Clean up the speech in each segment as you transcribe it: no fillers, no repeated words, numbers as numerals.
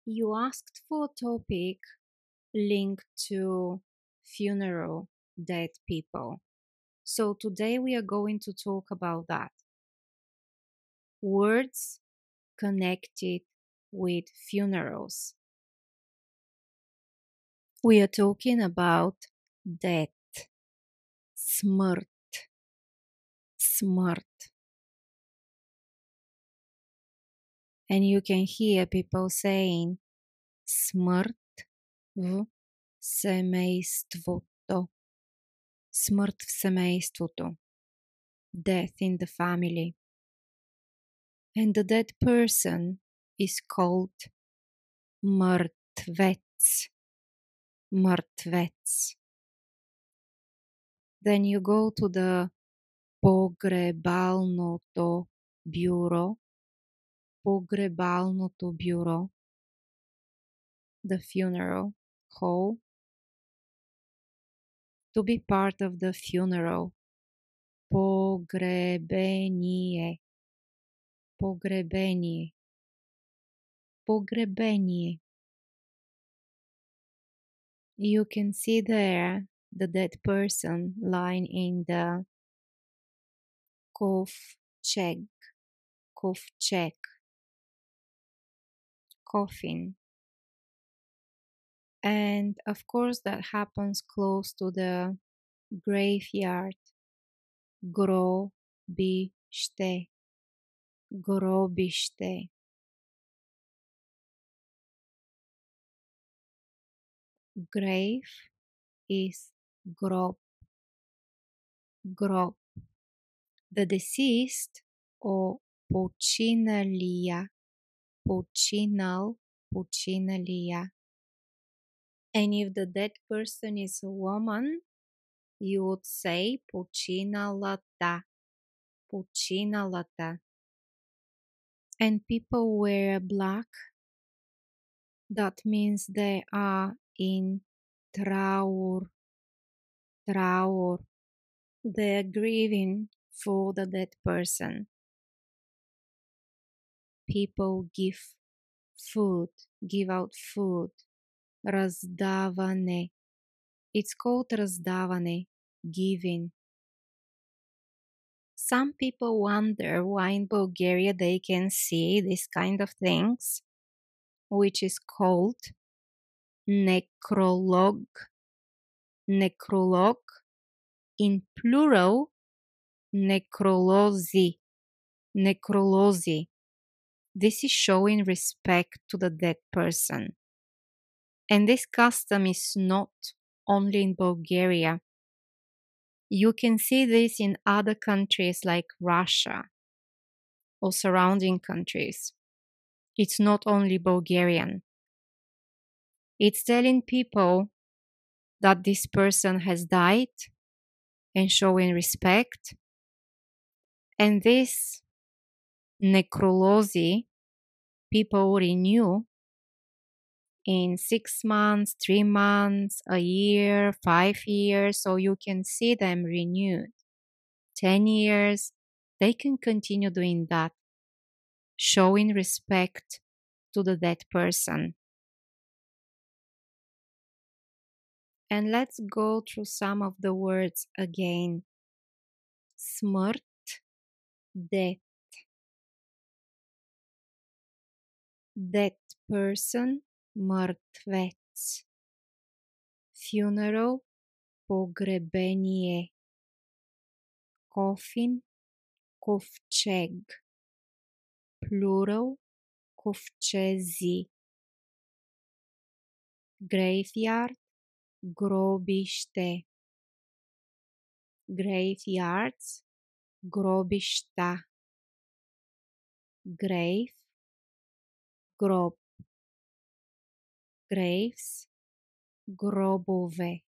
You asked for a topic linked to funeral dead people. So today we are going to talk about that. Words connected with funerals. We are talking about death, smrt, smrt. And you can hear people saying smrt в семейството. Смърт в семейството. Death in the family. And the dead person is called мъртвец. Мъртвец. Then you go to the погребалното бюро. Погребалното бюро. The funeral hall. To be part of the funeral. Погребение. Погребение. Погребение. You can see there the dead person lying in the ковчег. Ковчег. Coffin. And of course that happens close to the graveyard. Гробище. Гробище. Grave is grob. Grob. The deceased or починалия. Починал. Починалия. And if the dead person is a woman, you would say починалата. Починалата. And people wear black. That means they are in траур. Траур. They are grieving for the dead person. People give food, give out food. Раздаване. It's called раздаване, giving. Some people wonder why in Bulgaria they can see this kind of things, which is called necrolog. Necrolog. In plural, necrolozi. Necrolozi. This is showing respect to the dead person. And this custom is not only in Bulgaria. You can see this in other countries like Russia or surrounding countries. It's not only Bulgarian. It's telling people that this person has died and showing respect. And this necrology, people renew in 6 months, 3 months, a year, 5 years, so you can see them renewed. 10 years, they can continue doing that, showing respect to the dead person. And let's go through some of the words again. Smrt, death. Dead person, мъртвец. Funeral, погребение. Coffin, ковчег. Plural, ковчези. Graveyard, гробище. Graveyards, гробища. Grave, гроб. Graves, гробове.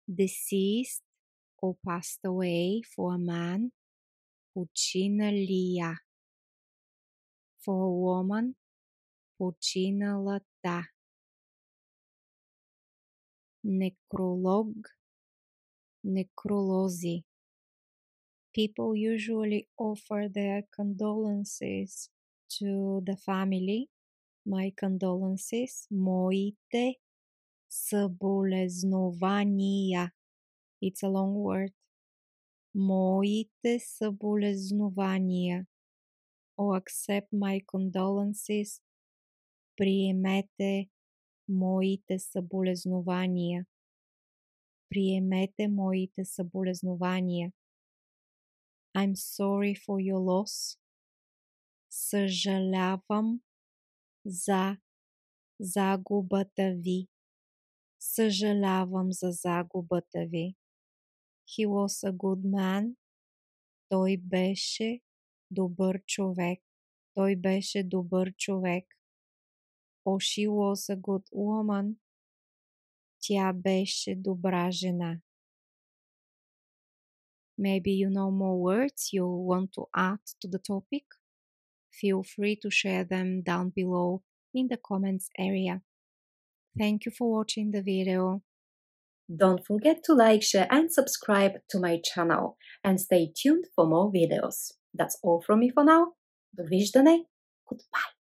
Deceased or passed away for a man, починалия. For a woman, починалата. Necrolog, necrology. People usually offer their condolences To the family, my condolences, moite съболезнования. It's a long word. Моите съболезнования. Or accept my condolences. Приемете моите съболезнования. Приемете моите съболезнования. I'm sorry for your loss. Съжалявам за загубата ви. Съжалявам за загубата ви. He was a good man. Той беше добър човек. Той беше добър човек. Or she was a good woman. Тя беше добра жена. Maybe you know more words you want to add to the topic? Feel free to share them down below in the comments area. Thank you for watching the video. Don't forget to like, share and subscribe to my channel and stay tuned for more videos. That's all from me for now. Довиждане. Goodbye.